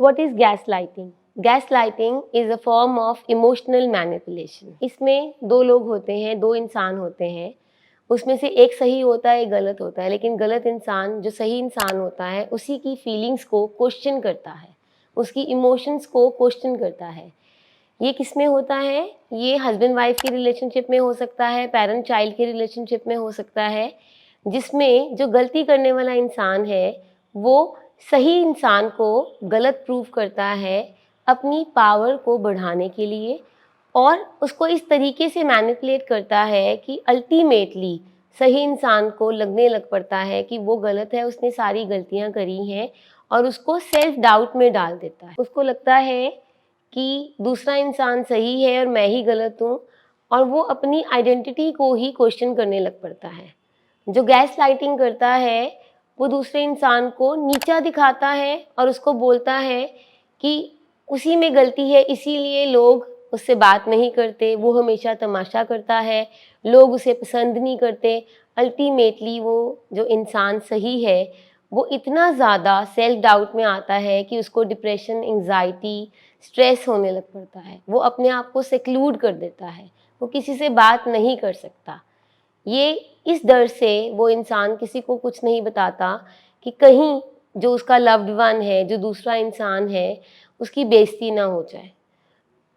What is gaslighting? Gaslighting is a form of emotional manipulation. इसमें दो लोग होते हैं, दो इंसान होते हैं, उसमें से एक सही होता है, एक गलत होता है, लेकिन गलत इंसान जो सही इंसान होता है उसी की फीलिंग्स को क्वेश्चन करता है, उसकी इमोशंस को क्वेश्चन करता है। ये किस में होता है? ये हस्बैंड वाइफ की रिलेशनशिप में हो सकता है, पेरेंट चाइल्ड की रिलेशनशिप में हो सकता है, जिसमें जो गलती करने वाला इंसान है वो सही इंसान को गलत प्रूव करता है अपनी पावर को बढ़ाने के लिए, और उसको इस तरीके से मैनिपुलेट करता है कि अल्टीमेटली सही इंसान को लगने लग पड़ता है कि वो गलत है, उसने सारी गलतियां करी हैं, और उसको सेल्फ डाउट में डाल देता है। उसको लगता है कि दूसरा इंसान सही है और मैं ही गलत हूँ, और वो अपनी आइडेंटिटी को ही क्वेश्चन करने लग पड़ता है। जो गैस लाइटिंग करता है वो दूसरे इंसान को नीचा दिखाता है और उसको बोलता है कि उसी में गलती है, इसीलिए लोग उससे बात नहीं करते, वो हमेशा तमाशा करता है, लोग उसे पसंद नहीं करते। अल्टीमेटली वो जो इंसान सही है वो इतना ज़्यादा सेल्फ डाउट में आता है कि उसको डिप्रेशन, एंग्जाइटी, स्ट्रेस होने लग पड़ता है। वो अपने आप को सेक्लूड कर देता है, वो किसी से बात नहीं कर सकता। ये इस डर से वो इंसान किसी को कुछ नहीं बताता कि कहीं जो उसका लव्ड वन है, जो दूसरा इंसान है, उसकी बेइज्जती ना हो जाए।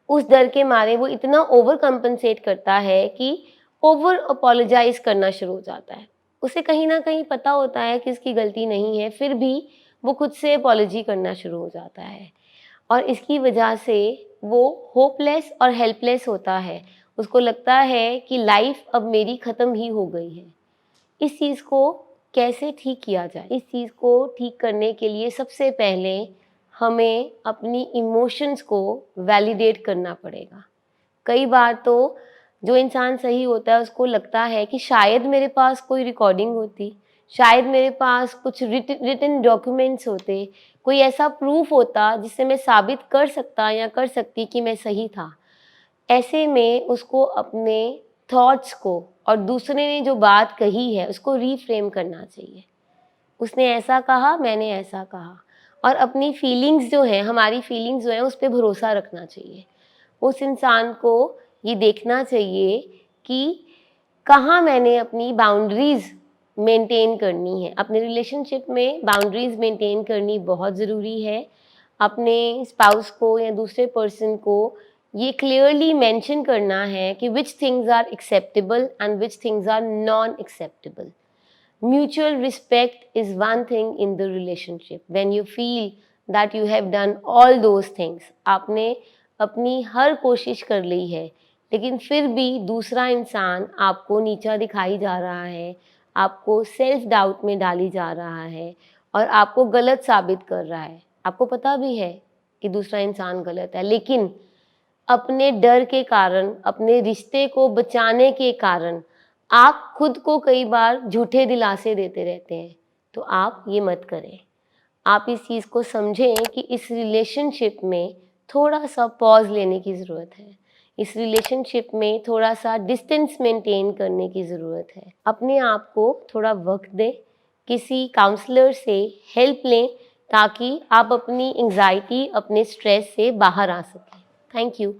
उस डर के मारे वो इतना ओवर कंपनसेट करता है कि ओवर अपोलोजाइज करना शुरू हो जाता है। उसे कहीं ना कहीं पता होता है कि इसकी गलती नहीं है, फिर भी वो खुद से अपॉलोजी करना शुरू हो जाता है, और इसकी वजह से वो होपलेस और हेल्पलेस होता है। उसको लगता है कि लाइफ अब मेरी ख़त्म ही हो गई है। इस चीज़ को कैसे ठीक किया जाए? इस चीज़ को ठीक करने के लिए सबसे पहले हमें अपनी इमोशंस को वैलिडेट करना पड़ेगा। कई बार तो जो इंसान सही होता है उसको लगता है कि शायद मेरे पास कोई रिकॉर्डिंग होती, शायद मेरे पास कुछ रिटन डॉक्यूमेंट्स होते, कोई ऐसा प्रूफ होता जिससे मैं साबित कर सकता या कर सकती कि मैं सही था। ऐसे में उसको अपने थॉट्स को और दूसरे ने जो बात कही है उसको रीफ्रेम करना चाहिए। उसने ऐसा कहा, मैंने ऐसा कहा, और अपनी फीलिंग्स जो हैं, हमारी फीलिंग्स जो हैं उस पे भरोसा रखना चाहिए। उस इंसान को ये देखना चाहिए कि कहाँ मैंने अपनी बाउंड्रीज़ मेंटेन करनी है। अपने रिलेशनशिप में बाउंड्रीज़ मेंटेन करनी बहुत ज़रूरी है। अपने स्पाउस को या दूसरे पर्सन को ये क्लियरली मेंशन करना है कि which things are acceptable and which things are non acceptable. Mutual respect is one thing in the relationship. When you feel that you have done all those things, आपने अपनी हर कोशिश कर ली है, लेकिन फिर भी दूसरा इंसान आपको नीचा दिखाई जा रहा है, आपको सेल्फ डाउट में डाली जा रहा है और आपको गलत साबित कर रहा है। आपको पता भी है कि दूसरा इंसान गलत है, लेकिन अपने डर के कारण, अपने रिश्ते को बचाने के कारण आप खुद को कई बार झूठे दिलासे देते रहते हैं। तो आप ये मत करें। आप इस चीज़ को समझें कि इस रिलेशनशिप में थोड़ा-सा पॉज़ लेने की ज़रूरत है। इस रिलेशनशिप में थोड़ा-सा डिस्टेंस मेंटेन करने की ज़रूरत है। अपने आप को थोड़ा वक़्त दें, किसी काउंसलर से हेल्प लें ताकि आप अपनी एंग्ज़ायटी, अपने स्ट्रेस से बाहर आ सकें। Thank you.